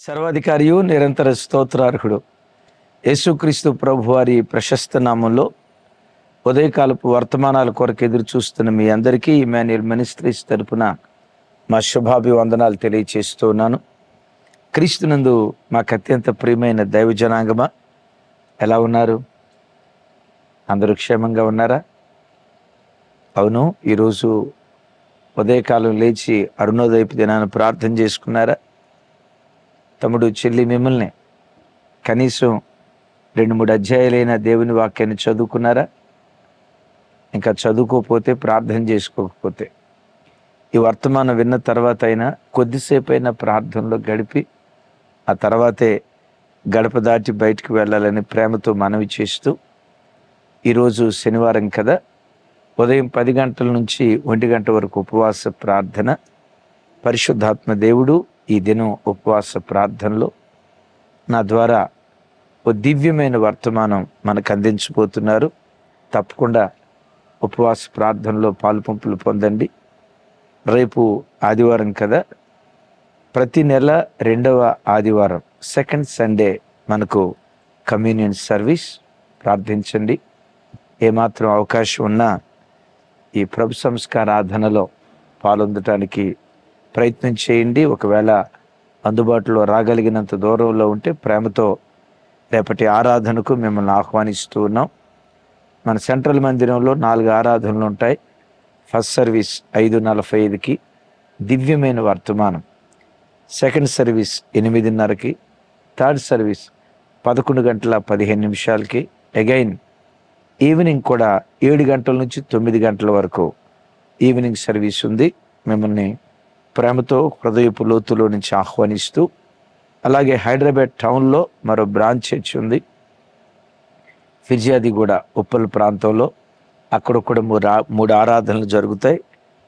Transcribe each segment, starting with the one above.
సర్వాధికారియు నిరంతర స్తోత్రార్హుడు యేసుక్రీస్తు ప్రభువారి ప్రశస్త నామంలో ఉదయకాలపు వర్తమానాల కొరకు ఎదురు చూస్తున్న మీ అందరికీ ఇమాన్యుయల్ మినిస్ట్రీస్ తరపున మా శుభాభివందనాలు తెలియచేస్తూ ఉన్నాను. క్రీస్తునందు మాకు అత్యంత ప్రియమైన దైవ జనాంగమా, ఎలా ఉన్నారు? అందరూ క్షేమంగా ఉన్నారా? అవును, ఈరోజు ఉదయకాలం లేచి అరుణోదయపు దినాన్ని ప్రార్థన చేసుకున్నారా? తమ్ముడు చెల్లి, మిమ్మల్ని కనీసం 2-3 అధ్యాయాలైన దేవుని వాక్యాన్ని చదువుకున్నారా? ఇంకా చదువుకోకపోతే, ప్రార్థన చేసుకోకపోతే, ఈ వర్తమానం విన్న తర్వాత అయినా కొద్దిసేపు అయినా ప్రార్థనలో గడిపి ఆ తర్వాతే గడప దాటి బయటికి వెళ్ళాలని ప్రేమతో మనవి చేస్తూ, ఈరోజు శనివారం కదా, ఉదయం 10 గంటల నుంచి 1 గంట వరకు ఉపవాస ప్రార్థన. పరిశుద్ధాత్మ దేవుడు ఈ దినం ఉపవాస ప్రార్థనలో నా ద్వారా ఓ దివ్యమైన వర్తమానం మనకు అందించబోతున్నారు. తప్పకుండా ఉపవాస ప్రార్థనలో పాలుపంపులు పొందండి. రేపు ఆదివారం కదా, ప్రతి నెల 2వ ఆదివారం సెకండ్ సండే మనకు కమ్యూనియన్ సర్వీస్. ప్రార్థించండి. ఏమాత్రం అవకాశం ఉన్నా ఈ ప్రభు సంస్కారాధనలో పాల్గొనడానికి ప్రయత్నం చేయండి. ఒకవేళ అందుబాటులో రాగలిగినంత దూరంలో ఉంటే ప్రేమతో రేపటి ఆరాధనకు మిమ్మల్ని ఆహ్వానిస్తూ ఉన్నాం. మన సెంట్రల్ మందిరంలో 4 ఆరాధనలు ఉంటాయి. ఫస్ట్ సర్వీస్ 5:45కి దివ్యమైన వర్తమానం, సెకండ్ సర్వీస్ 8:30కి, థర్డ్ సర్వీస్ 11:15 అగైన్ ఈవినింగ్ కూడా 7 గంటల నుంచి 9 గంటల వరకు ఈవినింగ్ సర్వీస్ ఉంది. మిమ్మల్ని ప్రేమతో హృదయపు లోతులో నుంచి ఆహ్వానిస్తూ, అలాగే హైదరాబాద్ టౌన్లో మరో బ్రాంచ్ చర్చ్ ఉంది, ఫిర్యాదిగూడ ఉప్పల్ ప్రాంతంలో. అక్కడ కూడా 3 ఆరాధనలు జరుగుతాయి.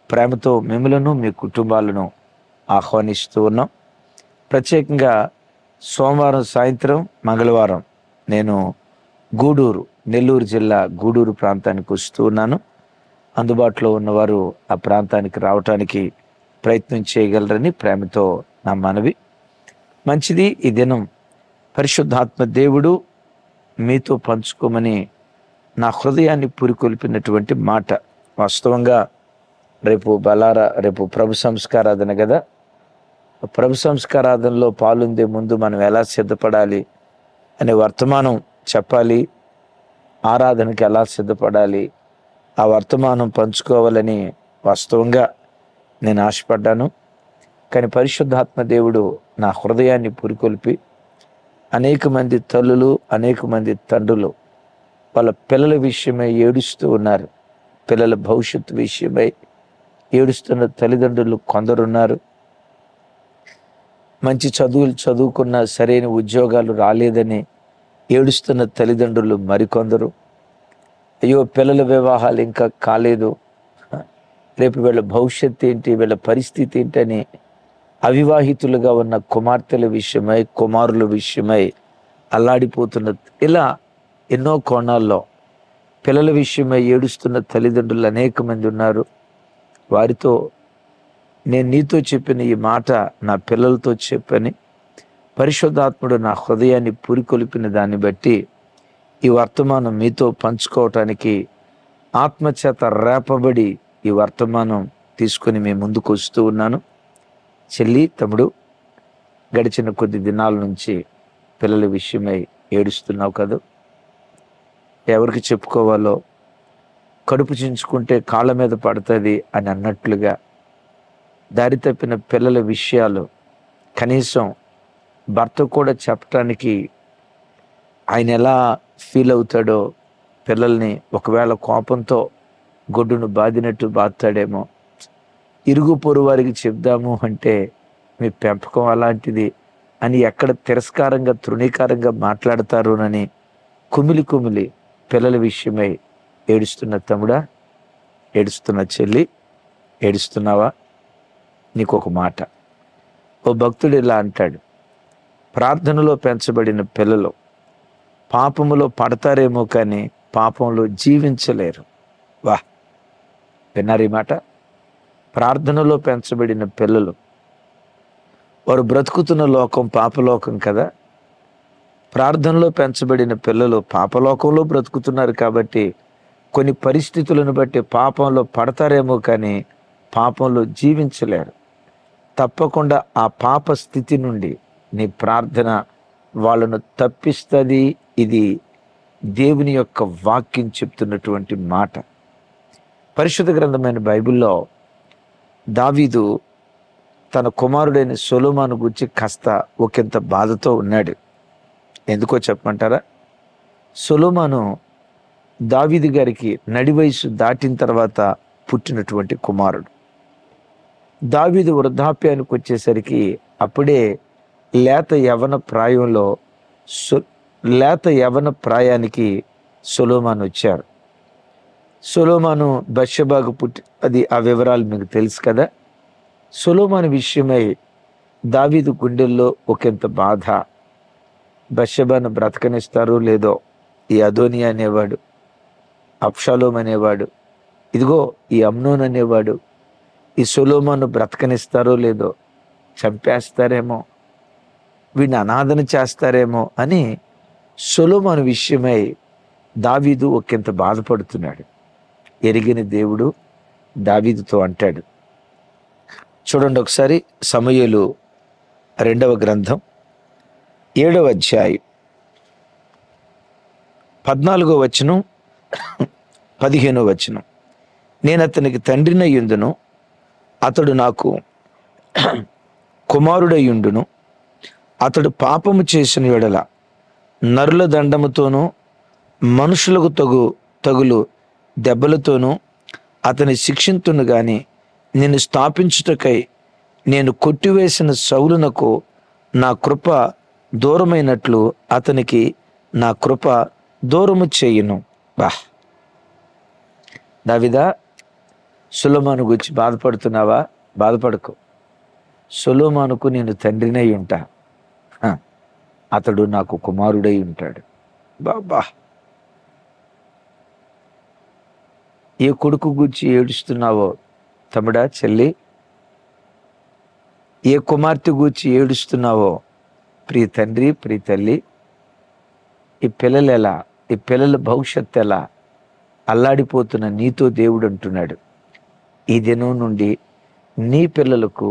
ప్రేమతో మిమ్మలను మీ కుటుంబాలను ఆహ్వానిస్తూ ఉన్నాం. ప్రత్యేకంగా సోమవారం సాయంత్రం, మంగళవారం నేను గూడూరు, నెల్లూరు జిల్లా గూడూరు ప్రాంతానికి వస్తూ ఉన్నాను. అందుబాటులో ఉన్నవారు ఆ ప్రాంతానికి రావటానికి ప్రయత్నం చేయగలరని ప్రేమతో నా మనవి. మంచిది. ఈ దినం పరిశుద్ధాత్మ దేవుడు మీతో పంచుకోమని నా హృదయాన్ని పురికొల్పినటువంటి మాట. వాస్తవంగా రేపు ప్రభు సంస్కారాధన కదా. ప్రభు సంస్కారాధనలో పాలుందే ముందు మనం ఎలా సిద్ధపడాలి అనే వర్తమానం చెప్పాలి. ఆరాధనకి ఎలా సిద్ధపడాలి, ఆ వర్తమానం పంచుకోవాలని వాస్తవంగా నేను ఆశపడ్డాను. కానీ పరిశుద్ధాత్మ దేవుడు నా హృదయాన్ని పురికొల్పి అనేక మంది తల్లులు, అనేక మంది తండ్రులు వాళ్ళ పిల్లల విషయమై ఏడుస్తూ ఉన్నారు. పిల్లల భవిష్యత్తు విషయమై ఏడుస్తున్న తల్లిదండ్రులు కొందరున్నారు. మంచి చదువులు చదువుకున్న సరైన ఉద్యోగాలు రాలేదని ఏడుస్తున్న తల్లిదండ్రులు మరికొందరు. అయ్యో, పిల్లల వివాహాలు ఇంకా కాలేదు, రేపు వీళ్ళ భవిష్యత్తు ఏంటి, వీళ్ళ పరిస్థితి ఏంటని అవివాహితులుగా ఉన్న కుమార్తెల విషయమై, కుమారుల విషయమై అల్లాడిపోతున్న, ఇలా ఎన్నో కోణాల్లో పిల్లల విషయమై ఏడుస్తున్న తల్లిదండ్రులు అనేక మంది ఉన్నారు. వారితో నేను నీతో చెప్పిన ఈ మాట నా పిల్లలతో చెప్పని పరిశుద్ధాత్ముడు నా హృదయాన్ని పురికొల్పిన దాన్ని బట్టి ఈ వర్తమానం మీతో పంచుకోవటానికి ఆత్మచేత రేపబడి ఈ వర్తమానం తీసుకొని మీ ముందుకు వస్తూ ఉన్నాను. చెల్లి, తమ్ముడు, గడిచిన కొద్ది దినాల నుంచి పిల్లల విషయమై ఏడుస్తున్నావు కదా. ఎవరికి చెప్పుకోవాలో, కడుపు చించుకుంటే కాళ్ళ మీద పడుతుంది అని అన్నట్లుగా దారి తప్పిన పిల్లల విషయాలు కనీసం భర్త కూడా చెప్పటానికి ఆయన ఎలా ఫీల్ అవుతాడో, పిల్లల్ని ఒకవేళ కోపంతో గొడ్డును బాదినట్టు బాదుతాడేమో, ఇరుగు పొరు వారికి చెప్దాము అంటే మీ పెంపకం అలాంటిది అని ఎక్కడ తిరస్కారంగా, తృణీకారంగా మాట్లాడతారోనని కుమిలి పిల్లల విషయమై ఏడుస్తున్న తమ్ముడా, ఏడుస్తున్న చెల్లి, ఏడుస్తున్నావా? నీకు ఒక మాట. ఓ భక్తుడు ఇలా అంటాడు, ప్రార్థనలో పెంచబడిన పిల్లలు పాపములో పడతారేమో కానీ పాపంలో జీవించలేరు. వా, విన్నారు ఈ మాట? ప్రార్థనలో పెంచబడిన పిల్లలు వారు బ్రతుకుతున్న లోకం పాపలోకం కదా. ప్రార్థనలో పెంచబడిన పిల్లలు పాపలోకంలో బ్రతుకుతున్నారు కాబట్టి కొన్ని పరిస్థితులను బట్టి పాపంలో పడతారేమో కానీ పాపంలో జీవించలేరు. తప్పకుండా ఆ పాప స్థితి నుండి నీ ప్రార్థన వాళ్ళను తప్పిస్తుంది. ఇది దేవుని యొక్క వాక్యం చెప్తున్నటువంటి మాట. పరిశుద్ధ గ్రంథమైన బైబిల్లో దావీదు తన కుమారుడైన సొలొమోను గురించి కాస్త ఒకంత బాధతో ఉన్నాడు. ఎందుకో చెప్పమంటారా? సొలొమోను దావీదు గారికి నడి వయసు దాటిన తర్వాత పుట్టినటువంటి కుమారుడు. దావీదు వృద్ధాప్యానికి వచ్చేసరికి అప్పుడే లేత యవన ప్రాయానికి సొలొమోను వచ్చారు. సొలొమోను బత్షెబాకు అది ఆ వివరాలు మీకు తెలుసు కదా. సొలొమోను విషయమై దావీదు గుండెల్లో ఒకంత బాధ. బత్షెబాను బ్రతకనిస్తారో లేదో, ఈ అదోనియా అనేవాడు, అబ్షాలోము అనేవాడు, ఇదిగో ఈ అమ్నోన్ అనేవాడు ఈ సొలొమోను బ్రతకనిస్తారో లేదో, చంపేస్తారేమో, వీడిని అనాథన చేస్తారేమో అని సొలొమోను విషయమై దావీదు ఒకంత బాధపడుతున్నాడు. ఎరిగిన దేవుడు దావీదుతో అంటాడు. చూడండి ఒకసారి సమూయేలు 2వ గ్రంథం 7వ అధ్యాయం 14వ వచనం 15వ వచనం. నేను అతనికి తండ్రినయ్యుందును, అతడు నాకు కుమారుడయ్యుండును. అతడు పాపము చేసిన యెడల నరుల దండముతోనూ మనుషులకు తగులు దెబ్బలతోనూ అతని శిక్షింతును గాని నిన్ను స్థాపించుటకై నేను కొట్టివేసిన సౌలునకు నా కృప దూరమైనట్లు అతనికి నా కృప దూరము చేయును. దావీదా, సొలొమోను గురించి బాధపడుతున్నావా? బాధపడకు. సొలొమోనుకు నేను తండ్రినై ఉంటా, అతడు నాకు కుమారుడై ఉంటాడు. బాబా, ఏ కొడుకు గురించి ఏడుస్తున్నావో తమ్ముడా, చెల్లి, ఏ కుమార్తె గూర్చి ఏడుస్తున్నావో ప్రియ తండ్రి, ప్రియ తల్లి, ఈ పిల్లలు ఎలా, ఈ పిల్లల భవిష్యత్తు ఎలా అల్లాడిపోతున్న నీతో దేవుడు అంటున్నాడు, ఈ దినం నుండి నీ పిల్లలకు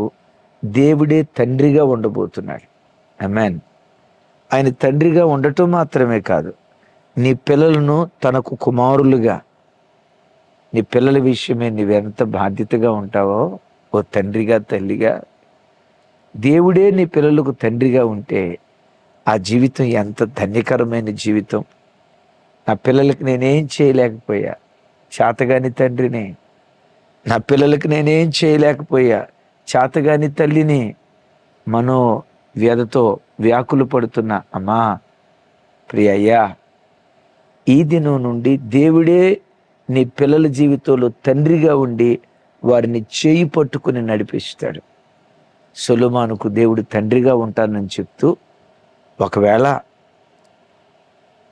దేవుడే తండ్రిగా ఉండబోతున్నాడు. ఆమేన్. ఆయన తండ్రిగా ఉండటం మాత్రమే కాదు, నీ పిల్లలను తనకు కుమారులుగా, నీ పిల్లల విషయమే నువ్వెంత బాధ్యతగా ఉంటావో ఓ తండ్రిగా, తల్లిగా, దేవుడే నీ పిల్లలకు తండ్రిగా ఉంటే ఆ జీవితం ఎంత ధన్యకరమైన జీవితం. నా పిల్లలకి నేనేం చేయలేకపోయా, చేతగాని తండ్రిని. నా పిల్లలకి నేనేం చేయలేకపోయా, చేతగాని తల్లిని. మనో వ్యధతో వ్యాకులు పడుతున్న అమ్మా, ప్రియ అయ్యా, ఈ దినం నుండి దేవుడే నీ పిల్లల జీవితంలో తండ్రిగా ఉండి వారిని చేయి పట్టుకుని నడిపిస్తాడు. సొలొమోనుకు దేవుడు తండ్రిగా ఉంటానని చెప్తూ, ఒకవేళ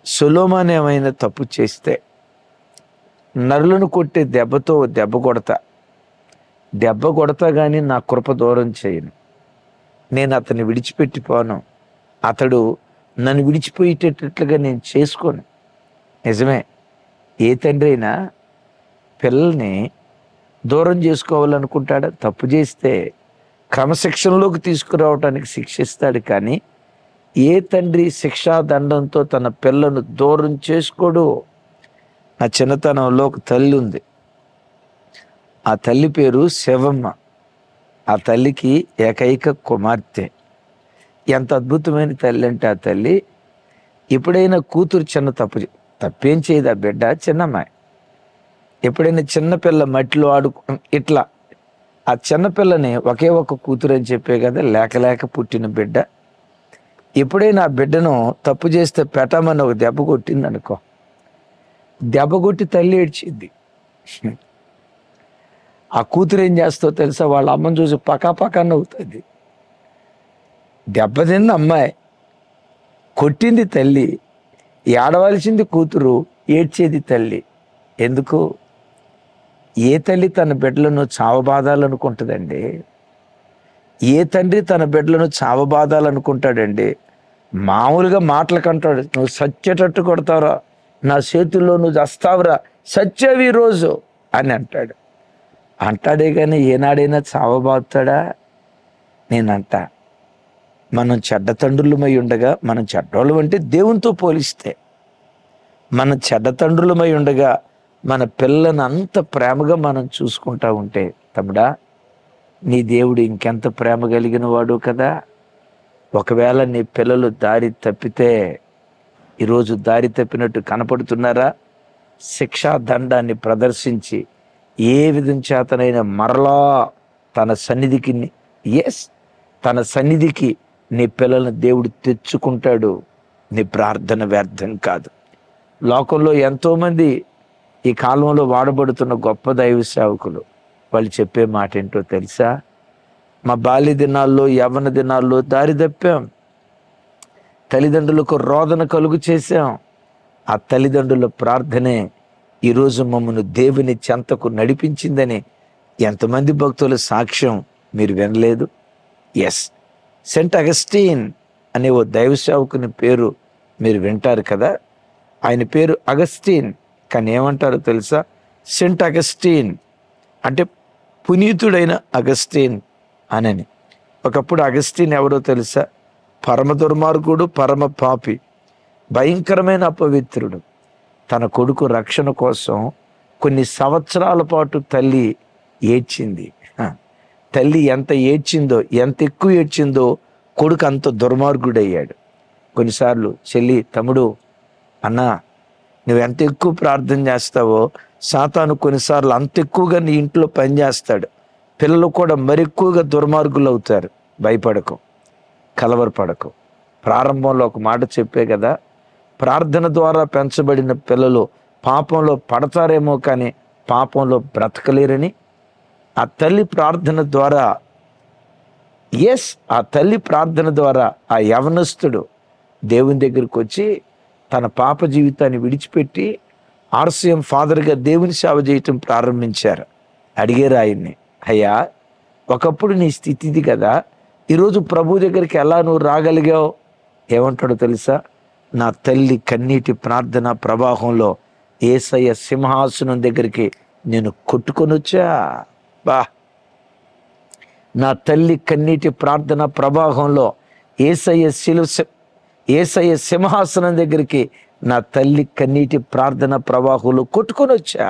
సొలొమోను ఏమైనా తప్పు చేస్తే నరులను కొట్టే దెబ్బతో దెబ్బ కొడతా కానీ నా కృప దూరం చేయను, నేను అతన్ని విడిచిపెట్టిపోను, అతడు నన్ను విడిచిపోయేటట్లుగా నేను చేసుకోను. నిజమే, ఏ తండ్రి అయినా పిల్లల్ని దూరం చేసుకోవాలనుకుంటాడా? తప్పు చేస్తే క్రమశిక్షణలోకి తీసుకురావటానికి శిక్షిస్తాడు, కానీ ఏ తండ్రి శిక్షాదండంతో తన పిల్లను దూరం చేసుకోడు. నా చిన్నతనంలో ఒక తల్లి ఉంది, ఆ తల్లి పేరు శివమ్మ. ఆ తల్లికి ఏకైక కుమార్తె. ఎంత అద్భుతమైన తల్లి అంటే ఆ తల్లి ఎప్పుడైనా కూతురు చిన్న తప్పేం చేయదు ఆ బిడ్డ, చిన్నమ్మాయి. ఎప్పుడైనా చిన్నపిల్ల మట్టిలో ఇట్లా ఆ చిన్నపిల్లని ఒకే ఒక కూతురు అని చెప్పే కదా, లేక పుట్టిన బిడ్డ. ఎప్పుడైనా ఆ బిడ్డను తప్పు చేస్తే పెట్టమని ఒక దెబ్బ కొట్టింది అనుకో, దెబ్బ కొట్టి తల్లి ఏడ్చింది. ఆ కూతురు ఏం చేస్తో తెలుసా? వాళ్ళ అమ్మని చూసి పకాపకా నవ్వుతుంది. దెబ్బతింది అమ్మాయి, కొట్టింది తల్లి, ఏడవలసింది కూతురు, ఏడ్చేది తల్లి. ఎందుకు? ఏ తల్లి తన బిడ్డలను చావబాదాలనుకుంటుందండి? ఏ తండ్రి తన బిడ్డలను చావబాదాలనుకుంటాడండి? మామూలుగా మాటలకంటాడు, నువ్వు సచ్చేటట్టు కొడతావురా, నా చేతుల్లో నువ్వు చస్తావురా, సచ్చేవి రోజు అని అంటాడే కానీ ఏనాడైనా చావబాదుతాడా? నేనంట, మనం చెడ్డ తండ్రులమై ఉండగా, మనం చెడ్డోళ్ళం అంటే దేవునితో పోలిస్తే, మనం చెడ్డ తండ్రులమై ఉండగా మన పిల్లలను అంత ప్రేమగా మనం చూసుకుంటా ఉంటే, తమ్ముడా నీ దేవుడు ఇంకెంత ప్రేమ కలిగిన వాడు కదా. ఒకవేళ నీ పిల్లలు దారి తప్పితే, ఈరోజు దారి తప్పినట్టు కనపడుతున్నారా? శిక్షా దండాన్ని ప్రదర్శించి ఏ విధం చేతనైనా మరలా తన సన్నిధికి నీ పిల్లలను దేవుడు తెచ్చుకుంటాడు. నీ ప్రార్థన వ్యర్థం కాదు. లోకంలో ఎంతోమంది ఈ కాలంలో వాడబడుతున్న గొప్ప దైవ సేవకులు, వాళ్ళు చెప్పే మాట ఏంటో తెలుసా? మా బాల్య దినాల్లో, యవ్వన దినాల్లో దారి తప్పాం, తల్లిదండ్రులకు రోదన కలుగు చేశాం. ఆ తల్లిదండ్రుల ప్రార్థనే ఈరోజు మమ్మల్ని దేవుని చెంతకు నడిపించిందని ఎంతమంది భక్తుల సాక్ష్యం మీరు వినలేదు? ఎస్, సెయింట్ అగస్టీన్ అనే ఓ దైవ సేవకుని పేరు మీరు వింటారు కదా. ఆయన పేరు అగస్టీన్, కానీ ఏమంటారో తెలుసా? సెయింట్ అగస్టీన్ అంటే పునీతుడైన అగస్టీన్ అనని. ఒకప్పుడు అగస్టీన్ ఎవరో తెలుసా? పరమ దుర్మార్గుడు, పరమ పాపి, భయంకరమైన అపవిత్రుడు. తన కొడుకు రక్షణ కోసం కొన్ని సంవత్సరాల పాటు తల్లి ఏడ్చింది. తల్లి ఎంత ఏడ్చిందో, ఎంత ఎక్కువ ఏడ్చిందో కొడుకు అంత దుర్మార్గుడయ్యాడు. కొన్నిసార్లు చెల్లి, తమ్ముడు, అన్నా, నువ్వు ఎంత ఎక్కువ ప్రార్థన చేస్తావో సాతాను కొన్నిసార్లు అంత ఎక్కువగా నీ ఇంట్లో పనిచేస్తాడు. పిల్లలు కూడా మరెక్కువగా దుర్మార్గులు అవుతారు. భయపడకు, కలవరపడకు. ప్రారంభంలో ఒక మాట చెప్పే కదా, ప్రార్థన ద్వారా పెంచబడిన పిల్లలు పాపంలో పడతారేమో కానీ పాపంలో బ్రతకలేరని. ఆ తల్లి ప్రార్థన ద్వారా ఆ యవనస్తుడు దేవుని దగ్గరికి వచ్చి తన పాప జీవితాన్ని విడిచిపెట్టి ఆర్సీఎం ఫాదర్గా దేవుని సేవ చేయటం ప్రారంభించారు. అడిగారు ఆయన్ని, అయ్యా, ఒకప్పుడు నీ స్థితి ఇది కదా, ఈరోజు ప్రభు దగ్గరికి ఎలా నువ్వు రాగలిగావు? ఏమంటాడో తెలుసా? నా తల్లి కన్నీటి ప్రార్థన ప్రవాహంలో యేసయ్య సింహాసనం దగ్గరికి నేను కొట్టుకొని వచ్చా. నా తల్లి కన్నీటి ప్రార్థన ప్రవాహంలో యేసయ్య సింహాసనం దగ్గరికి నా తల్లి కన్నీటి ప్రార్థన ప్రవాహంలో కొట్టుకొని వచ్చా.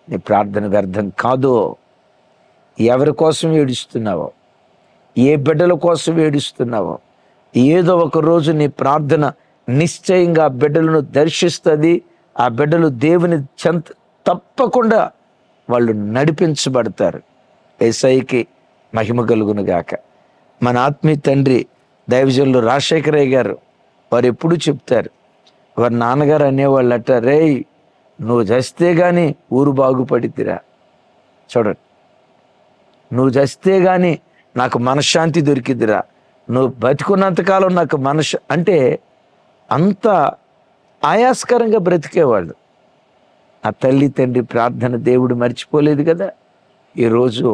నీ ప్రార్థన వ్యర్థం కాదు. ఎవరి కోసం ఏడుస్తున్నావో, ఏ బిడ్డల కోసం ఏడుస్తున్నావో, ఏదో ఒక రోజు నీ ప్రార్థన నిశ్చయంగా ఆ బిడ్డలను దర్శిస్తుంది. ఆ బిడ్డలు దేవుని చెంత తప్పకుండా వాళ్ళు నడిపించబడతారు. యేసయ్యకి మహిమ కలుగును గాక. మన ఆత్మీయ తండ్రి దైవజనులు రాజశేఖరయ్య గారు వారు ఎప్పుడు చెప్తారు, వారి నాన్నగారు అనేవాళ్ళట, రేయ్, నువ్వు చస్తే గాని ఊరు బాగుపడిద్దిరా. చూడండి, నువ్వు చస్తే గాని నాకు మనశ్శాంతి దొరికిద్దిరా, నువ్వు బతికున్నంతకాలం నాకు అంటే అంత ఆయాస్కరంగా బ్రతికేవాళ్ళు. ఆ తల్లి తండ్రి ప్రార్థన దేవుడు మర్చిపోలేదు కదా. ఈరోజు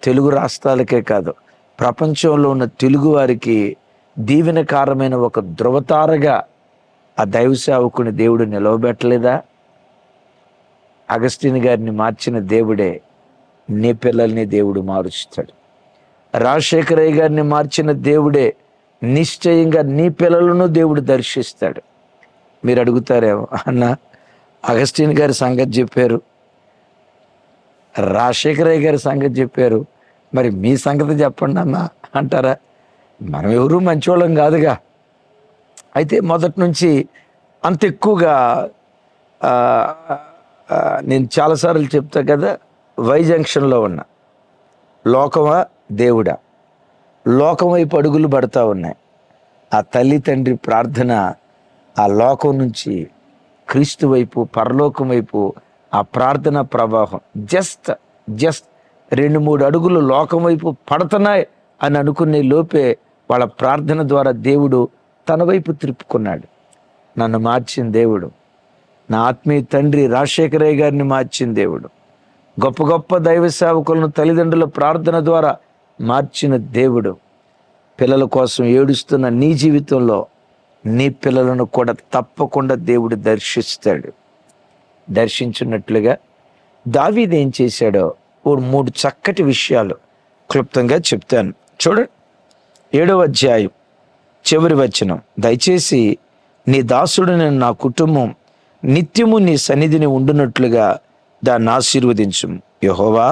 తెలుగు రాష్ట్రాలకే కాదు, ప్రపంచంలో ఉన్న తెలుగు వారికి దీవెనకారమైన ఒక ధృవతారగా ఆ దైవ సేవకుని దేవుడు నిలవబెట్టలేదా? అగస్టిన్ గారిని మార్చిన దేవుడే నీ పిల్లల్ని దేవుడు మారుస్తాడు. రాజశేఖరయ్య గారిని మార్చిన దేవుడే నిశ్చయంగా నీ పిల్లలను దేవుడు దర్శిస్తాడు. మీరు అడుగుతారేమో, అన్న అగస్టిన్ గారి సంగతి చెప్పారు, రాజశేఖరయ్య గారి సంగతి చెప్పారు, మరి మీ సంగతి చెప్పండి అన్న అంటారా? మనం ఎవరూ మంచివాళ్ళం కాదుగా. అయితే మొదటి నుంచి అంత ఎక్కువగా నేను చాలాసార్లు చెప్తా కదా, వై జంక్షన్లో ఉన్న లోకమా దేవుడా, లోకం వైపు అడుగులు పడతా ఉన్నాయి. ఆ తల్లి తండ్రి ప్రార్థన ఆ లోకం నుంచి క్రీస్తు వైపు, పరలోకం వైపు ఆ ప్రార్థన ప్రవాహం జస్ట్ 2-3 అడుగులు లోకం వైపు పడుతున్నాయి అని అనుకునే లోపే వాళ్ళ ప్రార్థన ద్వారా దేవుడు తన వైపు త్రిప్పుకున్నాడు. నన్ను మార్చిన దేవుడు, నా ఆత్మీయ తండ్రి రాజశేఖరయ్య గారిని మార్చిన దేవుడు, గొప్ప గొప్ప దైవ సేవకులను తల్లిదండ్రుల ప్రార్థన ద్వారా మార్చిన దేవుడు పిల్లల కోసం ఏడుస్తున్న నీ జీవితంలో నీ పిల్లలను కూడా తప్పకుండా దేవుడు దర్శిస్తాడు. దర్శించున్నట్లుగా దావీదు ఏం చేశాడో ఓ 3 చక్కటి విషయాలు క్లుప్తంగా చెప్తాను. చూడండి, 7వ అధ్యాయం చివరి వచనం. దయచేసి నీ దాసుడైన నా కుటుంబం నిత్యము నీ సన్నిధిని ఉండునట్లుగా దాన్ని ఆశీర్వదించు. యెహోవా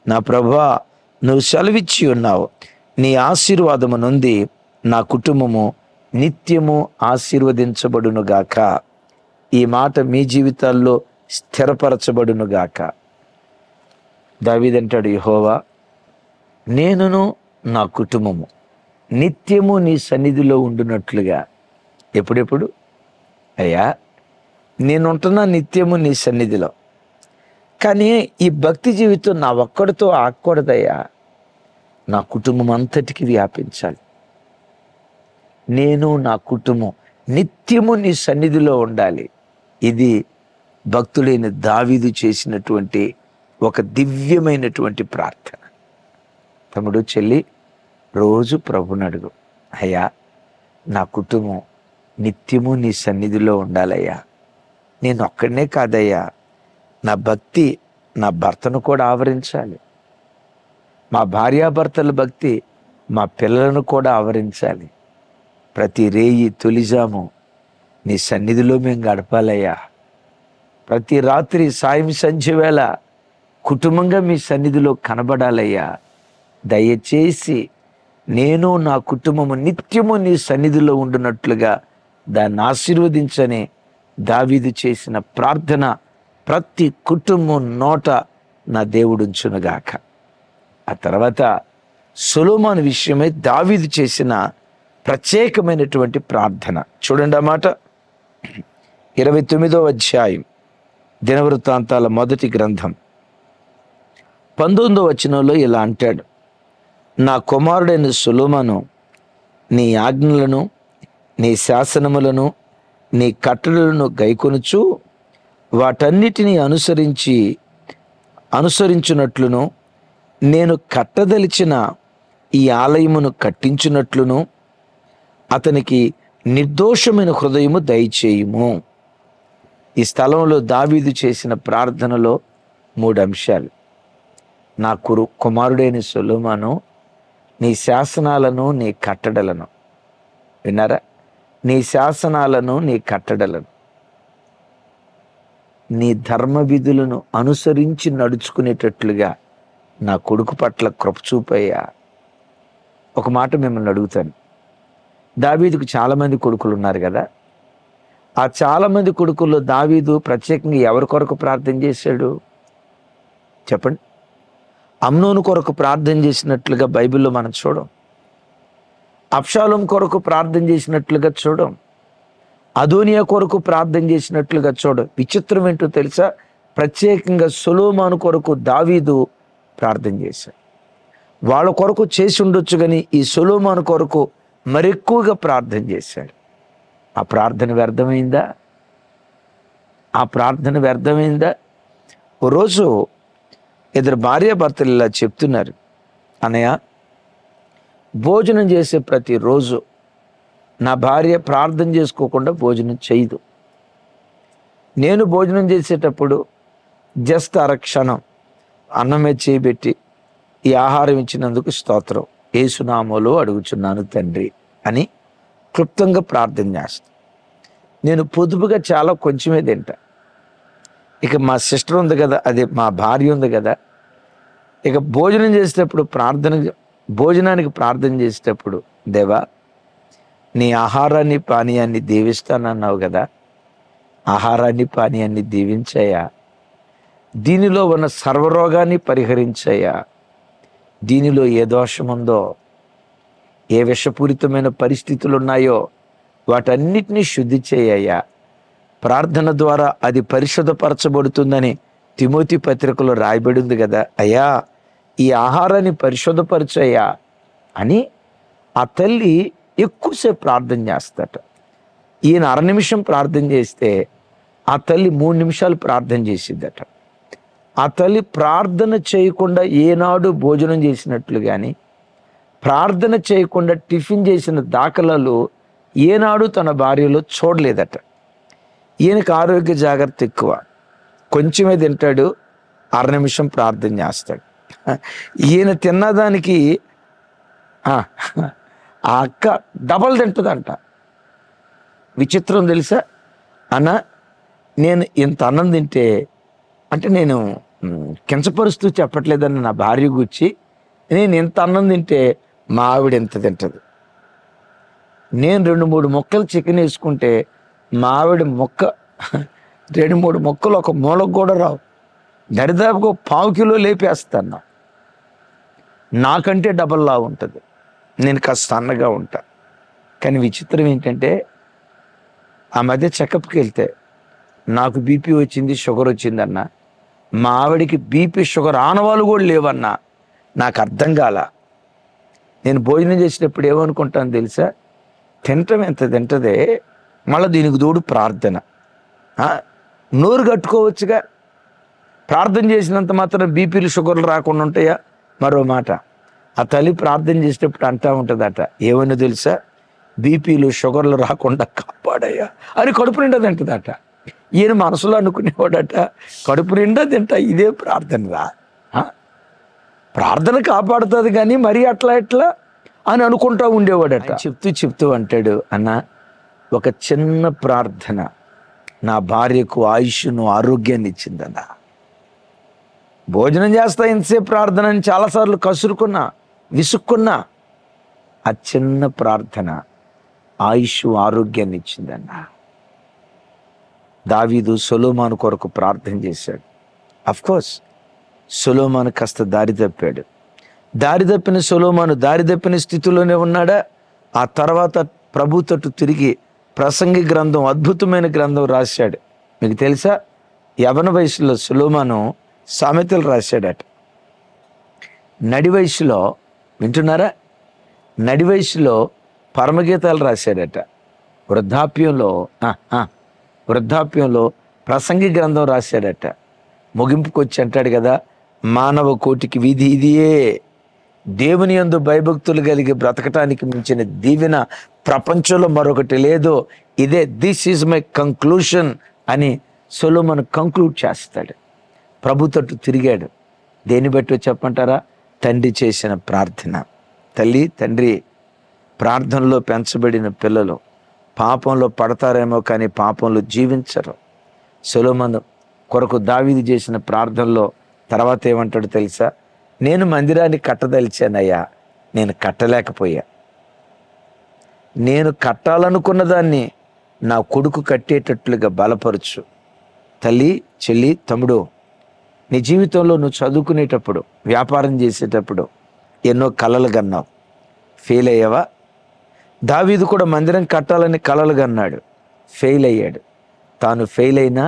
నా ప్రభువా, నువ్వు సెలవిచ్చి ఉన్నావు, నీ ఆశీర్వాదము నుండి నా కుటుంబము నిత్యము ఆశీర్వదించబడునుగాక. ఈ మాట మీ జీవితాల్లో స్థిరపరచబడునుగాక. దావీదంటాడు, యెహోవా నేనును నా కుటుంబము నిత్యము నీ సన్నిధిలో ఉండునట్లుగా. ఎప్పుడెప్పుడు? అయ్యా నేనుంటున్నా నిత్యము నీ సన్నిధిలో, కానీ ఈ భక్తి జీవితం నా ఒక్కడితో ఆగకూడదయ్యా, నా కుటుంబం అంతటికి వ్యాపించాలి. నేను నా కుటుంబం నిత్యము నీ సన్నిధిలో ఉండాలి. ఇది భక్తుడైన దావీదు చేసినటువంటి ఒక దివ్యమైనటువంటి ప్రార్థన. తమ్ముడు, చెల్లి, రోజు ప్రభుని అడుగు, అయ్యా నా కుటుంబం నిత్యము నీ సన్నిధిలో ఉండాలయ్యా. నేను ఒక్కడనే కాదయ్యా, నా భక్తి నా భర్తను కూడా ఆవరించాలి. మా భార్యాభర్తల భక్తి మా పిల్లలను కూడా ఆవరించాలి. ప్రతి రేయి తొలిజాము నీ సన్నిధిలో మేము గడపాలయ్యా. ప్రతి రాత్రి సాయం సంధ్య వేళ కుటుంబంగా మీ సన్నిధిలో కనబడాలయ్యా. దయచేసి నేను నా కుటుంబము నిత్యము నీ సన్నిధిలో ఉండునట్లుగా దాన్ని ఆశీర్వదించని దావీదు చేసిన ప్రార్థన ప్రతి కుటుంబం నోట నా దేవుడు ఉంచునుగాక. ఆ తర్వాత సొలొమోను విషయమై దావీదు చేసిన ప్రత్యేకమైనటువంటి ప్రార్థన చూడండి. ఆ మాట 29వ అధ్యాయం దినవృత్తాంతాల మొదటి గ్రంథం 19వ వచనంలో ఇలా అంటాడు, నా కుమారుడైన సొలొమోను నీ ఆజ్ఞలను నీ శాసనములను నీ కట్టడలను గైకొనుచు వాటన్నిటినీ అనుసరించున్నట్లును నేను కట్టదలిచిన ఈ ఆలయమును కట్టించున్నట్లును అతనికి నిర్దోషమైన హృదయము దయచేయుము. ఈ స్థలంలో దావీదు చేసిన ప్రార్థనలో 3 అంశాలు. నా కుమారుడైన సొలొమోను నీ శాసనాలను నీ కట్టడలను, విన్నారా? నీ శాసనాలను నీ కట్టడలను, నీ ధర్మ విధులను అనుసరించి నడుచుకునేటట్లుగా నా కొడుకు పట్ల కృప చూపయ్యా. ఒక మాట మిమ్మల్ని అడుగుతాను, దావీదుకు చాలామంది కొడుకులు ఉన్నారు కదా, ఆ చాలామంది కొడుకుల్లో దావీదు ప్రత్యేకంగా ఎవరి కొరకు ప్రార్థన చేశాడు చెప్పండి? అమ్నోను కొరకు ప్రార్థన చేసినట్లుగా బైబిల్లో మనం చూడం. అబ్షాలోము కొరకు ప్రార్థన చేసినట్లుగా చూడం. అదోనియా కొరకు ప్రార్థన చేసినట్లుగా చూడం. విచిత్రం ఏంటో తెలుసా? ప్రత్యేకంగా సొలొమోను కొరకు దావీదు ప్రార్థన చేశాడు. వాళ్ళ కొరకు చేసి ఉండొచ్చు, కానీ ఈ సొలొమోను కొరకు మరెక్కువగా ప్రార్థన చేశాడు. ఆ ప్రార్థన వ్యర్థమైందా? ఆ ప్రార్థన వ్యర్థమైందా? ఓ రోజు ఇద్దరు భార్యాభర్తలు ఇలా చెప్తున్నారు, అన్నయ్య భోజనం చేసే ప్రతిరోజు నా భార్య ప్రార్థన చేసుకోకుండా భోజనం చేయదు. నేను భోజనం చేసేటప్పుడు జస్ట్ అరక్షణం అన్నమే చేయబెట్టి ఈ ఆహారం ఇచ్చినందుకు స్తోత్రం, యేసునామములో అడుగుచున్నాను తండ్రి అని క్లుప్తంగా ప్రార్థన చేస్తాను. నేను పొదుపుగా చాలా కొంచెమే తింటా. ఇక మా సిస్టర్ ఉంది కదా, అదే మా భార్య ఉంది కదా, ఇక భోజనం చేసేటప్పుడు భోజనానికి ప్రార్థన చేసేటప్పుడు, దేవా నీ ఆహారాన్ని పానీయాన్ని దీవిస్తానన్నావు కదా, ఆహారాన్ని పానీయాన్ని దీవించయ్యా, దీనిలో ఉన్న సర్వరోగాన్ని పరిహరించయ్యా, దీనిలో ఏ దోషముందో, ఏ విషపూరితమైన పరిస్థితులు ఉన్నాయో వాటన్నిటినీ శుద్ధి చేయయ్యా. ప్రార్థన ద్వారా అది పరిశుద్ధపరచబడుతుందని తిమోతి పత్రికలో రాయబడి ఉంది కదా, అయ్యా ఈ ఆహారాన్ని పరిశుద్ధపరచయ్యా అని ఆ తల్లి ఎక్కువసేపు ప్రార్థన చేస్తాట. ఈయన 1/2 నిమిషం ప్రార్థన చేస్తే ఆ తల్లి 3 నిమిషాలు ప్రార్థన చేసిద్దట. ఆ తల్లి ప్రార్థన చేయకుండా ఏనాడు భోజనం చేసినట్లు కానీ ప్రార్థన చేయకుండా టిఫిన్ చేసిన దాఖలాలు ఏనాడు తన భార్యలో చూడలేదట. ఈయనకి ఆరోగ్య జాగ్రత్త ఎక్కువ, కొంచెమే తింటాడు, అర నిమిషం ప్రార్థన చేస్తాడు. ఈయన తిన్నదానికి ఆ అక్క డబల్ తింటుందంట. విచిత్రం తెలుసా అన్న, నేను ఇంత అన్నం తింటే, అంటే నేను కించపరుస్తూ చెప్పట్లేదని నా భార్య గురించి, నేను ఇంత అన్నం తింటే మా ఆవిడ ఎంత తింటది. నేను 2-3 ముక్కలు చికెన్ వేసుకుంటే మా ఆవిడ 2-3 ముక్కలు ఒక మూలకు కూడా రావు, దరిదాపుగా 1/4 కిలో లేపేస్తాను. నాకంటే డబల్ లా ఉంటుంది, నేను కాస్త సన్నగా ఉంటా. కానీ విచిత్రం ఏంటంటే, ఆ మధ్య చెకప్కి వెళ్తే నాకు బీపీ వచ్చింది, షుగర్ వచ్చిందన్న, మా ఆవిడికి బీపీ షుగర్ ఆనవాళ్ళు కూడా లేవన్నా. నాకు అర్థం కాల. నేను భోజనం చేసినప్పుడు ఏమనుకుంటాను తెలుసా, తింటం ఎంత తింటదే, మళ్ళీ దీనికి తోడు ప్రార్థన. నోరు కట్టుకోవచ్చుగా, ప్రార్థన చేసినంత మాత్రం బీపీలు షుగర్లు రాకుండా ఉంటాయా? మరో మాట, ఆ తల్లి ప్రార్థన చేసేటప్పుడు అంటా ఉంటుందట, ఏమన్నా తెలుసా, బీపీలు షుగర్లు రాకుండా కాపాడయ్యా అని కడుపు నిండా తింటుందట. ఈయన మనసులో అనుకునేవాడట, కడుపు నిండా తింటా, ఇదే ప్రార్థన రా, ప్రార్థన కాపాడుతుంది కానీ మరి అట్లా ఎట్లా అని అనుకుంటా ఉండేవాడట. చెప్తూ అంటాడు, అన్న ఒక చిన్న ప్రార్థన నా భార్యకు ఆయుష్ను ఆరోగ్యాన్ని ఇచ్చిందన్న. భోజనం చేస్తా ఇంతసేపు ప్రార్థన అని చాలాసార్లు కసురుకున్నా, విసుక్కున్నా, ఆ చిన్న ప్రార్థన ఆయుష్ ఆరోగ్యాన్ని ఇచ్చిందన్న. దావీదు సొలొమోను కొరకు ప్రార్థన చేశాడు. అఫ్కోర్స్ సొలొమోను కాస్త దారి తప్పాడు. దారి తప్పిన సొలొమోను దారి తప్పిన స్థితిలోనే ఉన్నాడా? ఆ తర్వాత ప్రభు తట్టు తిరిగి ప్రసంగి గ్రంథం, అద్భుతమైన గ్రంథం రాశాడు. మీకు తెలుసా, యవన వయసులో సొలొమోను సామెతలు రాశాడట. నడి వయసులో, వింటున్నారా, నడి వయసులో పరమగీతాలు రాశాడట. వృద్ధాప్యంలో ప్రసంగి గ్రంథం రాశాడట. ముగింపుకు వచ్చి అంటాడు కదా, మానవ కోటికి విధి ఇదియే, దేవుని యందు భయభక్తులు కలిగి బ్రతకటానికి మించిన దీవెన ప్రపంచంలో మరొకటి లేదు, ఇదే, దిస్ ఈజ్ మై కంక్లూషన్ అని సొలొమోను కంక్లూడ్ చేస్తాడు. ప్రభు తట్టు తిరిగాడు. దేని బట్టో చెప్పంటారా? తండ్రి చేసిన ప్రార్థన. తల్లి తండ్రి ప్రార్థనలో పెంచబడిన పిల్లలు పాపంలో పడతారేమో కానీ పాపంలో జీవించరు. సొలొమోను కొరకు దావీదు చేసిన ప్రార్థనలో తర్వాత ఏమంటాడు తెలుసా, నేను మందిరాన్ని కట్టదలిచానయ్యా, నేను కట్టలేకపోయా. నేను కట్టాలనుకున్న దాన్ని నా కొడుకు కట్టేటట్లుగా బలపరచు. తల్లి, చెల్లి, తమ్ముడు, నీ జీవితంలో నువ్వు చదువుకునేటప్పుడు, వ్యాపారం చేసేటప్పుడు ఎన్నో కలలు కన్నావు, ఫెయిల్ అయ్యావా? దావీదు కూడా మందిరం కట్టాలని కలలు కన్నాడు, ఫెయిల్ అయ్యాడు. తాను ఫెయిల్ అయినా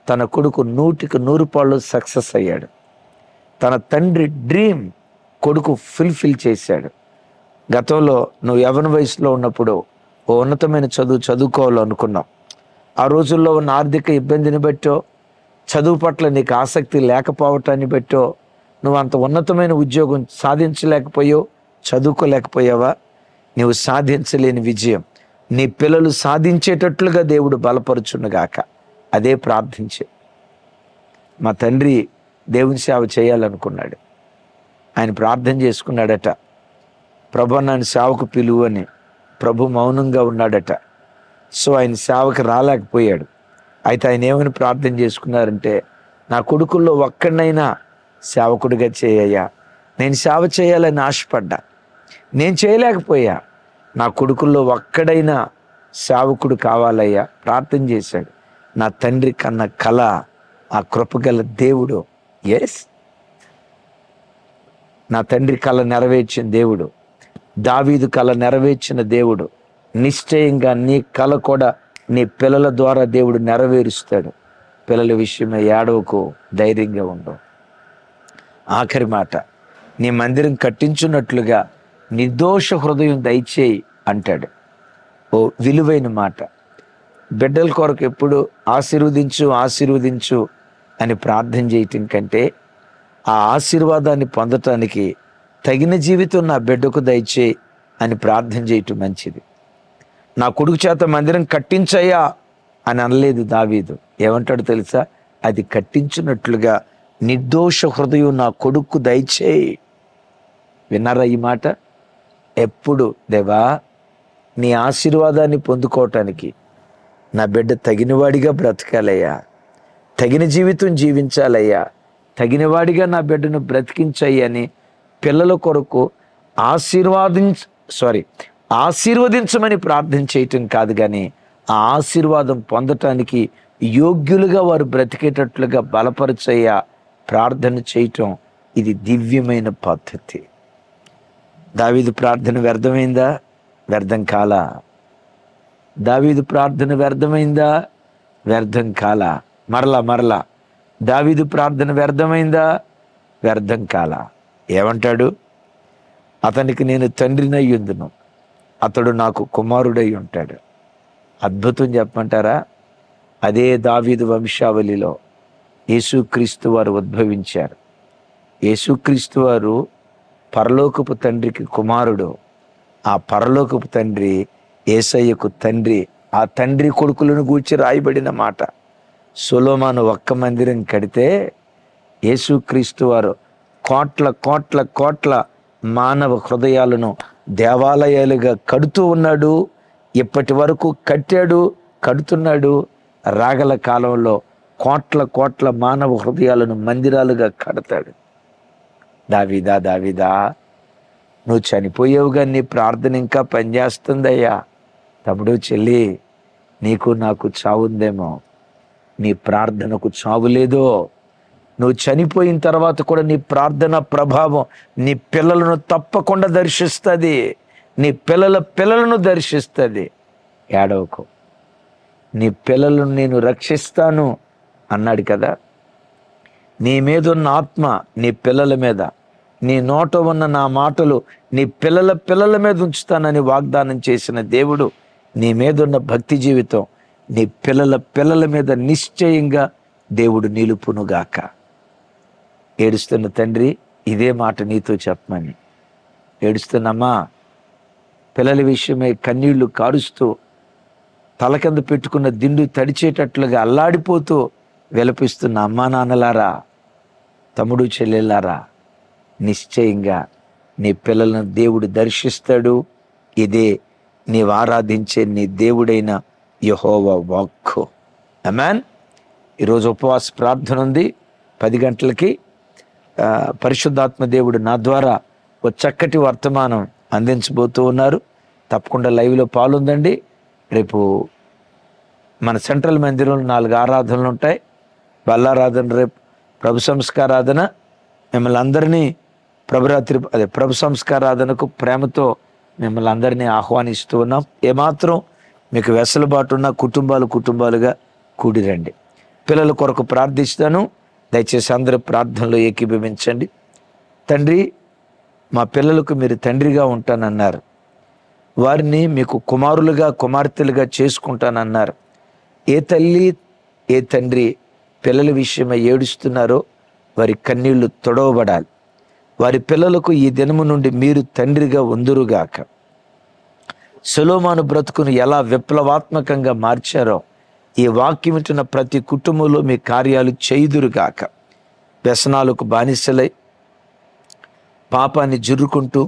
తన కొడుకు 100% సక్సెస్ అయ్యాడు. తన తండ్రి డ్రీమ్ కొడుకు ఫుల్ఫిల్ చేశాడు. గతంలో నువ్వు యవ్వన వయసులో ఉన్నప్పుడు ఓ ఉన్నతమైన చదువుకోవాలనుకున్నావు. ఆ రోజుల్లో ఉన్న ఆర్థిక ఇబ్బందిని బట్టో, చదువు పట్ల నీకు ఆసక్తి లేకపోవటాన్ని బట్టో నువ్వు అంత ఉన్నతమైన ఉద్యోగం సాధించలేకపోయావు, చదువుకోలేకపోయావా? నువ్వు సాధించలేని విజయం నీ పిల్లలు సాధించేటట్లుగా దేవుడు బలపరుచునుగాక. అదే ప్రార్థించే. మా తండ్రి దేవుని సేవ చేయాలనుకున్నాడు. ఆయన ప్రార్థన చేసుకున్నాడట, ప్రభు నన్ను సేవకు పిలువు అని. ప్రభు మౌనంగా ఉన్నాడట. సో ఆయన సేవకు రాలేకపోయాడు. అయితే ఆయన ఏమని ప్రార్థన చేసుకున్నారంటే, నా కొడుకుల్లో ఒక్కడినైనా సేవకుడిగా చేయయ్యా, నేను సేవ చేయాలని ఆశపడ్డా, నేను చేయలేకపోయా, నా కొడుకుల్లో ఒక్కడైనా సేవకుడు కావాలయ్యా ప్రార్థన చేశాడు. నా తండ్రి కన్న కళ ఆ కృపగల దేవుడు, ఎస్, నా తండ్రి కళ నెరవేర్చిన దేవుడు, దావీదు కళ నెరవేర్చిన దేవుడు, నిశ్చయంగా నీ కళ కూడా నీ పిల్లల ద్వారా దేవుడు నెరవేరుస్తాడు. పిల్లల విషయమై ఏడవకు, ధైర్యంగా ఉండు. ఆఖరి మాట, నీ మందిరం కట్టించున్నట్లుగా నిర్దోష హృదయం దయచేయి అంటాడు. ఓ విలువైన మాట. బిడ్డల కొరకు ఎప్పుడు ఆశీర్వదించు అని ప్రార్థన చేయటం కంటే ఆ ఆశీర్వాదాన్ని పొందటానికి తగిన జీవితం నా బిడ్డకు దయచేయి అని ప్రార్థన చేయటం మంచిది. నా కొడుకు చేత మందిరం కట్టించయ్యా అని అనలేదు దావీదు. ఏమంటాడు తెలుసా? అది కట్టించినట్లుగా నిర్దోష హృదయం నా కొడుకు దయచేయి. విన్నారా ఈ మాట? ఎప్పుడు దేవా నీ ఆశీర్వాదాన్ని పొందుకోవటానికి నా బిడ్డ తగినవాడిగా బ్రతకాలయ్యా, తగిన జీవితం జీవించాలయ్యా, తగినవాడిగా నా బిడ్డను బ్రతికించయ్యని పిల్లల కొరకు ఆశీర్వదించమని ప్రార్థన చేయటం కాదు, కానీ ఆ ఆశీర్వాదం పొందటానికి యోగ్యులుగా వారు బ్రతికేటట్లుగా బలపరచయ్యా ప్రార్థన చేయటం ఇది దివ్యమైన పద్ధతి. దావీదు ప్రార్థన వ్యర్థమైందా? వ్యర్థం కాలా. దావీదు ప్రార్థన వ్యర్థమైందా? వ్యర్థం కాలా. మరలా దావీదు ప్రార్థన వ్యర్థమైందా? వ్యర్థం కాలా. ఏమంటాడు? అతనికి నేను తండ్రినయ్యుందును, అతడు నాకు కుమారుడై ఉంటాడు. అద్భుతం చెప్పమంటారా? అదే దావీదు వంశావళిలో యేసుక్రీస్తు వారు ఉద్భవించారు. యేసుక్రీస్తు వారు పరలోకపు తండ్రికి కుమారుడు. ఆ పరలోకపు తండ్రి యేసయ్యకు తండ్రి. ఆ తండ్రి కొడుకులను గూర్చి రాయబడిన మాట. సొలొమోను ఒక్క మందిరం కడితే యేసుక్రీస్తు వారు కోట్ల కోట్ల కోట్ల మానవ హృదయాలను దేవాలయాలుగా కడుతూ ఉన్నాడు. ఇప్పటి వరకు కట్టాడు, కడుతున్నాడు. రాగల కాలంలో కోట్ల కోట్ల మానవ హృదయాలను మందిరాలుగా కడతాడు. దావీదా నువ్వు చనిపోయావుగా, నీ ప్రార్థన ఇంకా పనిచేస్తుందయ్యా. తమ్ముడు, చెల్లి, నీకు నాకు చావుందేమో, నీ ప్రార్థనకు చావు లేదో. నువ్వు చనిపోయిన తర్వాత కూడా నీ ప్రార్థన ప్రభావం నీ పిల్లలను తప్పకుండా దర్శిస్తుంది, నీ పిల్లలను దర్శిస్తుంది. ఏడవకు, నీ పిల్లలను నేను రక్షిస్తాను అన్నాడు కదా. నీ మీద ఉన్న ఆత్మ నీ పిల్లల మీద, నీ నోట ఉన్న నా మాటలు నీ పిల్లల మీద ఉంచుతానని వాగ్దానం చేసిన దేవుడు నీ మీద ఉన్న భక్తి జీవితం నీ పిల్లల మీద నిశ్చయంగా దేవుడు నిలుపునుగాక. ఏడుస్తున్న తండ్రి ఇదే మాట నీతో చెప్పమని. ఏడుస్తున్నమ్మా, పిల్లల విషయమై కన్నీళ్లు కారుస్తూ తల కింద పెట్టుకున్న దిండు తడిచేటట్లుగా అల్లాడిపోతూ విలపిస్తున్న అమ్మా నాన్నలారా, తమ్ముడు చెల్లెలారా, నిశ్చయంగా నీ పిల్లలను దేవుడు దర్శిస్తాడు. ఇదే నీవు ఆరాధించే నీ దేవుడైన యెహోవా వాక్కు. ఆమేన్. ఈరోజు ఉపవాస ప్రార్థన ఉంది 10 గంటలకి. పరిశుద్ధాత్మ దేవుడు నా ద్వారా ఒక చక్కటి వర్తమానం అందించబోతూ ఉన్నారు. తప్పకుండా లైవ్లో పాల్గొందండి. రేపు మన సెంట్రల్ మందిరంలో 4 ఆరాధనలు ఉంటాయి. బల్లారాధన, రేపు ప్రభు సంస్కారాధన. మిమ్మల్ని అందరినీ ప్రభు సంస్కారాధనకు ప్రేమతో మిమ్మల్ని అందరినీ ఆహ్వానిస్తూ ఉన్నాం. ఏమాత్రం మీకు వెసులుబాటు ఉన్న కుటుంబాలుగా కూడిరండి. పిల్లల కొరకు ప్రార్థిస్తాను. దయచేసి అందరూ ప్రార్థనలో ఏకీభవించండి. తండ్రి, మా పిల్లలకు మీరు తండ్రిగా ఉంటానన్నారు. వారిని మీకు కుమారులుగా కుమార్తెలుగా చేసుకుంటానన్నారు. ఏ తల్లి ఏ తండ్రి పిల్లల విషయమై ఏడుస్తున్నారో వారి కన్నీళ్లు తొడవబడాలి. వారి పిల్లలకు ఈ దినము నుండి మీరు తండ్రిగా ఉందురుగాక. సొలొమోను బ్రతుకును ఎలా విప్లవాత్మకంగా మార్చారో ఈ వాక్యం వింటున్న ప్రతి కుటుంబంలో మీ కార్యాలు చేయుదురుగాక. వ్యసనాలకు బానిసలై పాపాన్ని జుర్రుకుంటూ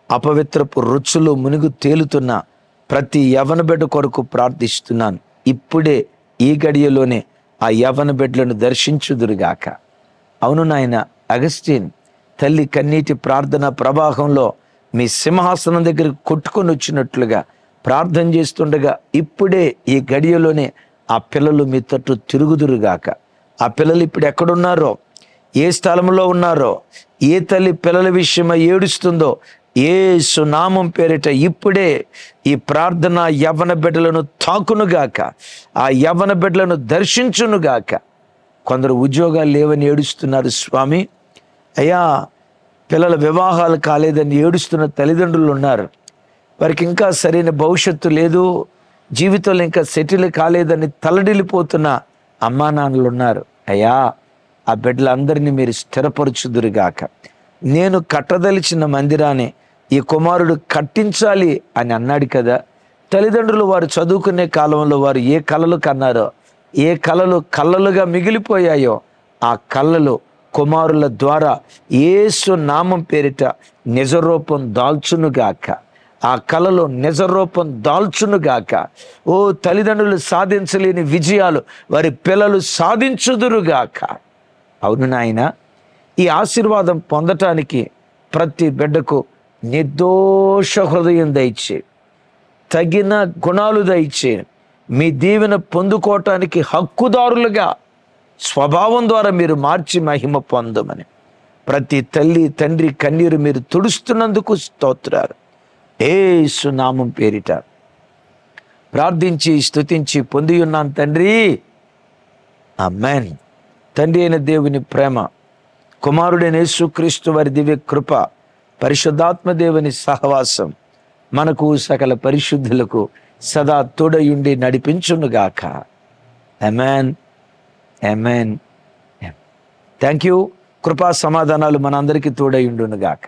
అపవిత్రపు రుచులు మునిగి తేలుతున్న ప్రతి యవ్వన బిడ్డ కొరకు ప్రార్థిస్తున్నాను. ఇప్పుడే ఈ గడియలోనే ఆ యవ్వన బిడ్డలను దర్శించుదురుగాక. అవును నాయన, అగస్టిన్ తల్లి కన్నీటి ప్రార్థన ప్రవాహంలో మీ సింహాసనం దగ్గర కొట్టుకొని వచ్చినట్లుగా ప్రార్థన చేస్తుండగా ఇప్పుడే ఈ గడియలోనే ఆ పిల్లలు మీ తట్టు తిరుగుదురుగాక. ఆ పిల్లలు ఇప్పుడు ఎక్కడున్నారో, ఏ స్థలంలో ఉన్నారో, ఏ తల్లి పిల్లల విషయమై ఏడుస్తుందో యేసు నామం పేరిట ఇప్పుడే ఈ ప్రార్థన యవ్వన బిడ్డలను తాకునుగాక, ఆ యవ్వన బిడ్డలను దర్శించునుగాక. కొందరు ఉద్యోగాలు లేవని ఏడుస్తున్నారు స్వామి. అయ్యా, పిల్లల వివాహాలు కాలేదని ఏడుస్తున్న తల్లిదండ్రులు ఉన్నారు. వారికి ఇంకా సరైన భవిష్యత్తు లేదు, జీవితంలో ఇంకా సెటిల్ కాలేదని తల్లడిల్లిపోతున్న అమ్మా నాన్నలు ఉన్నారు. అయ్యా, ఆ బిడ్డలందరినీ మీరు స్థిరపరచుదురుగాక. నేను కట్టదలిచిన మందిరాన్ని ఈ కుమారుడు కట్టించాలి అని అన్నాడు కదా. తల్లిదండ్రులు వారు చదువుకునే కాలంలో వారు ఏ కలలు కన్నారో, ఏ కలలు కలలుగా మిగిలిపోయాయో, ఆ కలలు కుమారుల ద్వారా యేసు నామం పేరిట నిజరూపం దాల్చునుగాక. ఆ కలలో నిజరూపం దాల్చునుగాక. ఓ తల్లిదండ్రులు సాధించలేని విజయాలు వారి పిల్లలు సాధించుదురుగాక. అవును నాయన, ఈ ఆశీర్వాదం పొందటానికి ప్రతి బిడ్డకు నిర్దోష హృదయం దయచే, తగిన గుణాలు దయచే, మీ దీవెన పొందుకోవటానికి హక్కుదారులుగా స్వభావం ద్వారా మీరు మార్చి మహిమ పొందమని ప్రతి తల్లి తండ్రి కన్నీరు మీరు తుడుస్తున్నందుకు స్తోత్రాలు. యేసు నామం పేరిట ప్రార్థించి స్తుతించి పొంది ఉన్నాను తండ్రి, ఆమేన్. తండ్రి అయిన దేవుని ప్రేమ, కుమారుడైన యేసుక్రీస్తు వారి దివ్య కృప, పరిశుద్ధాత్మ దేవుని సహవాసం మనకు సకల పరిశుద్ధులకు సదా తోడయుండి నడిపించునుగాక. ఆమేన్, ఆమేన్. Thank you. కృపా సమాధానాలు మనందరికీ తోడయుండునుగాక.